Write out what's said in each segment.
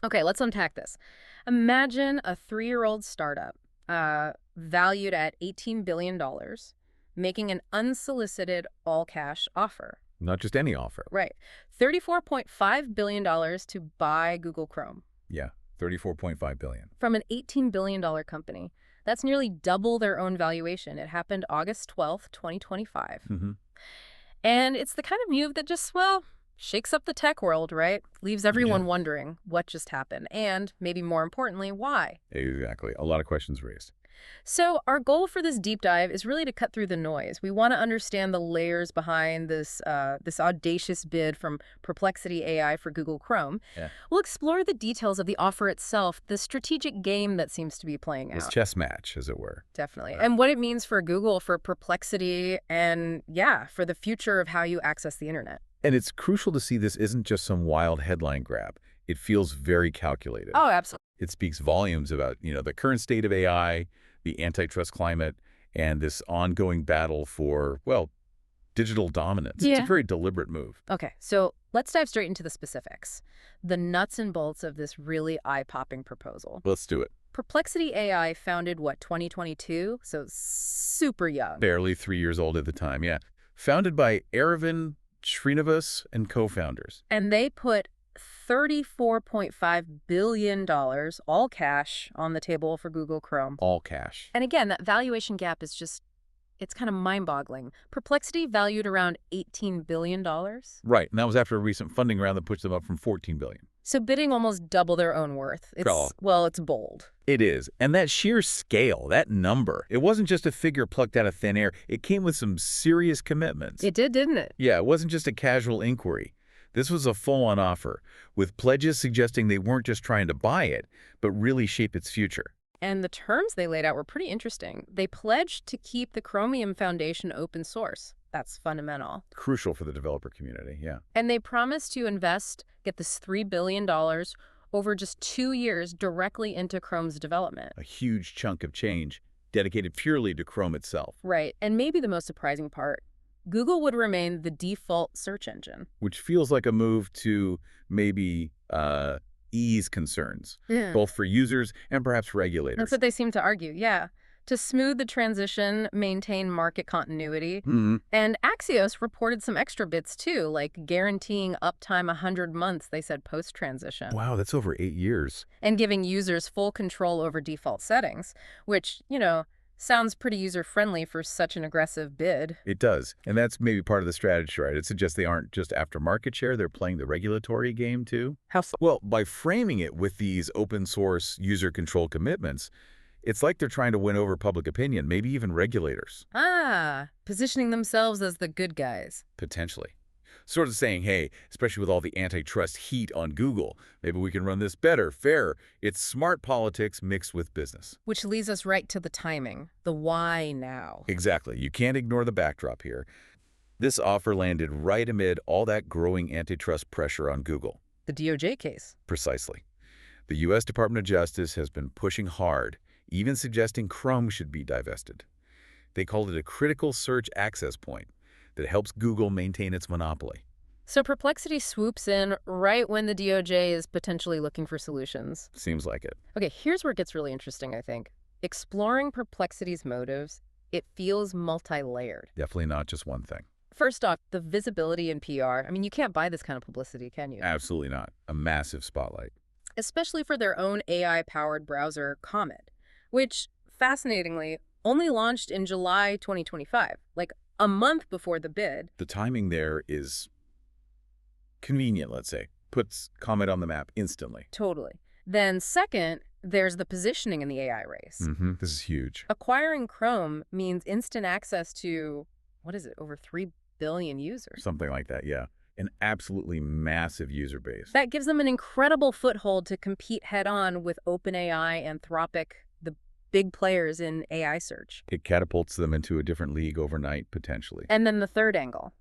Okay, let's unpack this. Imagine a 3-year-old startup valued at $18 billion making an unsolicited all-cash offer. Not just any offer. Right. $34.5 billion to buy Google Chrome Yeah, 34.5 billion. from an $18 billion company. That's nearly double their own valuation. It happened August 12th, 2025. Mm-hmm. And it's the kind of move that just, well, shakes up the tech world, right? Leaves everyone Yeah, wondering what just happened and, maybe more importantly, why. exactly. A lot of questions raised. So our goal for this deep dive is really to cut through the noise. We want to understand the layers behind this audacious bid from Perplexity AI for Google Chrome. Yeah. We'll explore the details of the offer itself, the strategic game that seems to be playing This out. chess match, as it were. Definitely. And what it means for Google, for Perplexity, and yeah, for the future of how you access the internet. And it's crucial to see this isn't just some wild headline grab. It feels very calculated. Oh, absolutely. It speaks volumes about, the current state of AI, the antitrust climate, and this ongoing battle for, well, digital dominance. It's a Yeah. very deliberate move. Okay, so let's dive straight into the specifics. The nuts and bolts of this really eye-popping proposal. Let's do it. Perplexity AI founded, 2022? So super young. Barely 3 years old at the time, yeah. Founded by Aravind Srinivas and co-founders. And they put $34.5 billion, all cash, on the table for Google Chrome. All cash. And again, that valuation gap is just, it's kind of mind-boggling. Perplexity valued around $18 billion. Right, and that was after a recent funding round that pushed them up from $14 billion. So bidding almost double their own worth. Oh. Well, it's bold. It is. And that sheer scale, that number, it wasn't just a figure plucked out of thin air. It came with some serious commitments. It did, didn't it? Yeah, it wasn't just a casual inquiry. This was a full-on offer, with pledges suggesting they weren't just trying to buy it, but really shape its future. And the terms they laid out were pretty interesting. They pledged to keep the Chromium Foundation open source. That's fundamental. Crucial for the developer community, yeah. And they promised to invest, get this $3 billion over just 2 years directly into Chrome's development. A huge chunk of change dedicated purely to Chrome itself. Right. And maybe the most surprising part, Google would remain the default search engine. Which feels like a move to maybe ease concerns, Yeah. both for users and perhaps regulators. That's what they seem to argue, yeah. To smooth the transition, maintain market continuity. Mm-hmm. And Axios reported some extra bits, too, like guaranteeing uptime 100 months, they said, post-transition. Wow, that's over 8 years. And giving users full control over default settings, which, sounds pretty user-friendly for such an aggressive bid. It does. And that's maybe part of the strategy, right? It suggests they aren't just after market share, they're playing the regulatory game, too. How so? Well, by framing it with these open source user control commitments, it's like they're trying to win over public opinion, maybe even regulators. Positioning themselves as the good guys. Potentially. Sort of saying, hey, especially with all the antitrust heat on Google, maybe we can run this better, fairer. It's smart politics mixed with business. Which leads us right to the timing, the why now. Exactly. You can't ignore the backdrop here. This offer landed right amid all that growing antitrust pressure on Google. The DOJ case. Precisely. The U.S. Department of Justice has been pushing hard, even suggesting Chrome should be divested. They called it a critical search access point that helps Google maintain its monopoly. So Perplexity swoops in right when the DOJ is potentially looking for solutions. Seems like it. Okay, here's where it gets really interesting, I think. Exploring Perplexity's motives, it feels multi-layered. Definitely not just one thing. First off, the visibility in PR. I mean, you can't buy this kind of publicity, can you? Absolutely not. A massive spotlight. Especially for their own AI-powered browser, Comet, which, fascinatingly, only launched in July 2025, like a month before the bid. The timing there is convenient, let's say. Puts Comet on the map instantly. Totally. Then second, there's the positioning in the AI race. This is huge. Acquiring Chrome means instant access to, over 3 billion users. Something like that, yeah. An absolutely massive user base. That gives them an incredible foothold to compete head-on with OpenAI, Anthropic, the big players in AI search. It catapults them into a different league overnight, potentially. And then the third angle,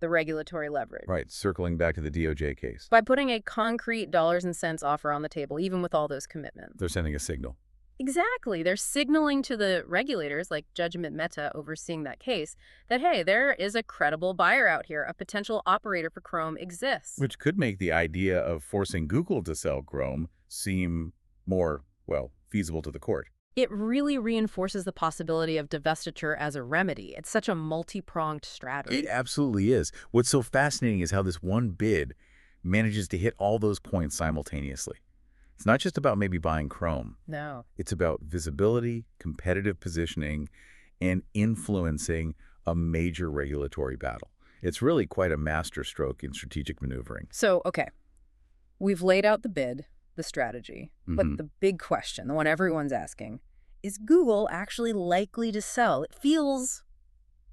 the regulatory leverage. Right, circling back to the DOJ case. By putting a concrete dollars and cents offer on the table, even with all those commitments. They're sending a signal. Exactly. They're signaling to the regulators, like Judge Mehta overseeing that case, that, hey, there is a credible buyer out here. A potential operator for Chrome exists. Which could make the idea of forcing Google to sell Chrome seem more, well, feasible to the court. It really reinforces the possibility of divestiture as a remedy. It's such a multi-pronged It strategy. absolutely is. What's so fascinating is how this one bid manages to hit all those points simultaneously. It's not just about maybe buying Chrome. No. It's about visibility, competitive positioning, and influencing a major regulatory battle. It's really quite a masterstroke in strategic maneuvering. So, okay, we've laid out the bid, the strategy, but hmm the big question, the one everyone's asking, is Google actually likely to sell? It feels,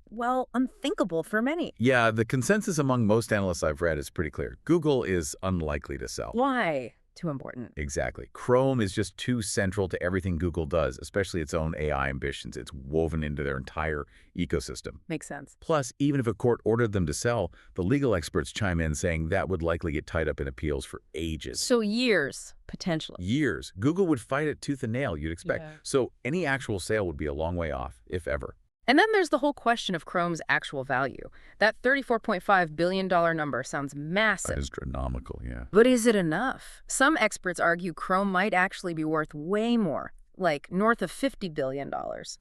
well, unthinkable for many. Yeah, the consensus among most analysts I've read is pretty clear. Google is unlikely to sell. Why? Too important. Exactly. Chrome is just too central to everything Google does, especially its own AI ambitions. It's woven into their entire ecosystem. Makes sense. Plus, even if a court ordered them to sell, the legal experts chime in saying that would likely get tied up in appeals for ages. So years, potentially. Years. Google would fight it tooth and nail, you'd expect. Yeah. So any actual sale would be a long way off, if ever. And then there's the whole question of Chrome's actual value. That $34.5 billion number sounds That massive. is astronomical, yeah. But is it enough? Some experts argue Chrome might actually be worth way more, like north of $50 billion.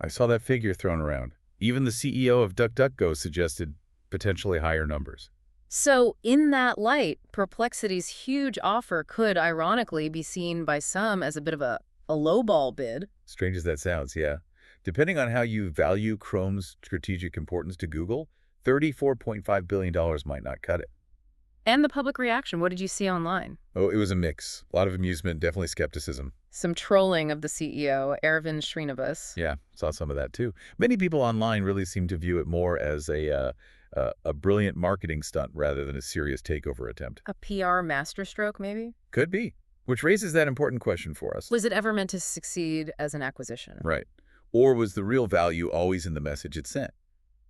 I saw that figure thrown around. Even the CEO of DuckDuckGo suggested potentially higher numbers. So in that light, Perplexity's huge offer could ironically be seen by some as a bit of a lowball bid. Strange as that sounds, yeah. Depending on how you value Chrome's strategic importance to Google, $34.5 billion might not cut it. And the public reaction, what did you see online? Oh, it was a mix. A lot of amusement, definitely skepticism. Some trolling of the CEO, Arvind Srinivas. Yeah, saw some of that too. Many people online really seem to view it more as a brilliant marketing stunt rather than a serious takeover attempt. A PR masterstroke, maybe? Could be. Which raises that important question for us. Was it ever meant to succeed as an acquisition? Right. Or was the real value always in the message it sent?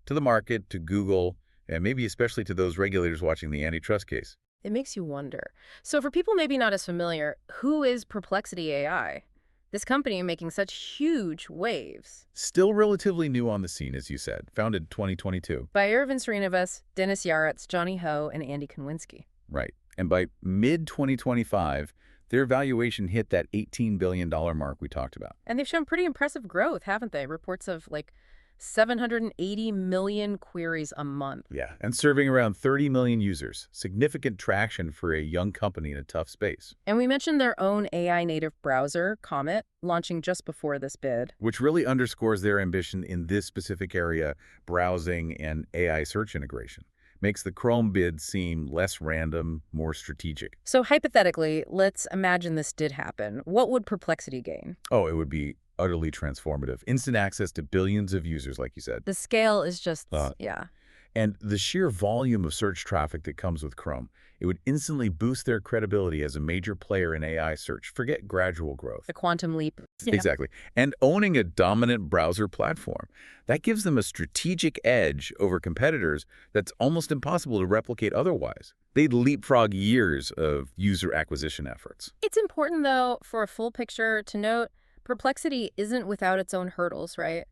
To the market, to Google, and maybe especially to those regulators watching the antitrust case. It makes you wonder. So for people maybe not as familiar, who is Perplexity AI? This company making such huge waves. Still relatively new on the scene, as you said. Founded 2022. By Arvind Srinivas, Dennis Yaretz, Johnny Ho, and Andy Konwinski. Right. And by mid-2025, their valuation hit that $18 billion mark we talked about. And they've shown pretty impressive growth, haven't they? Reports of like 780 million queries a month. Yeah, and serving around 30 million users. Significant traction for a young company in a tough space. And we mentioned their own AI-native browser, Comet, launching just before this bid. Which really underscores their ambition in this specific area, browsing and AI search integration. Makes the Chrome bid seem less random, more strategic. So hypothetically, let's imagine this did happen. What would Perplexity gain? Oh, it would be utterly transformative. Instant access to billions of users, like you said. The scale is just, Uh, yeah. And the sheer volume of search traffic that comes with Chrome, it would instantly boost their credibility as a major player in AI search. Forget gradual growth. The quantum leap. Yeah. Exactly. And owning a dominant browser platform, that gives them a strategic edge over competitors that's almost impossible to replicate otherwise. They'd leapfrog years of user acquisition efforts. It's important, though, for a full picture to note, Perplexity isn't without its own hurdles, right?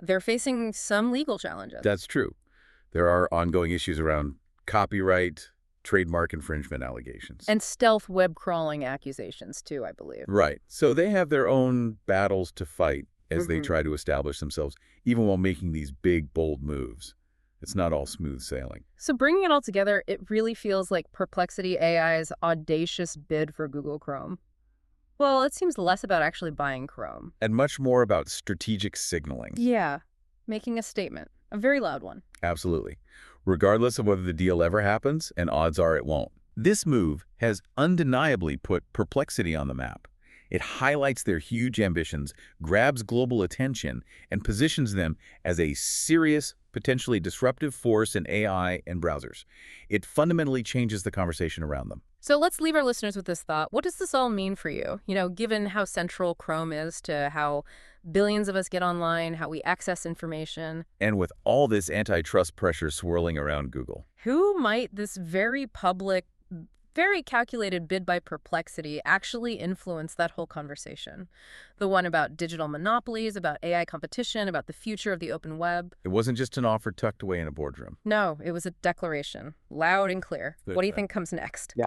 They're facing some legal challenges. That's true. There are ongoing issues around copyright, trademark infringement allegations. And stealth web crawling accusations, too, I believe. Right. So they have their own battles to fight as they Mhm. try to establish themselves, even while making these big, bold moves. It's not all smooth sailing. So bringing it all together, it really feels like Perplexity AI's audacious bid for Google Chrome. Well, it seems less about actually buying Chrome. And much more about strategic signaling. Yeah, making a statement. A very loud one. Absolutely. Regardless of whether the deal ever happens, and odds are it won't. This move has undeniably put Perplexity on the map. It highlights their huge ambitions, grabs global attention, and positions them as a serious, potentially disruptive force in AI and browsers. It fundamentally changes the conversation around them. So let's leave our listeners with this thought. What does this all mean for you? Given how central Chrome is to how billions of us get online, how we access information. And with all this antitrust pressure swirling around Google. Who might this very public, very calculated bid by Perplexity actually influence that whole conversation? The one about digital monopolies, about AI competition, about the future of the open web. It wasn't just an offer tucked away in a boardroom. No, it was a declaration, loud and clear. Good. What do you think comes next? Yeah.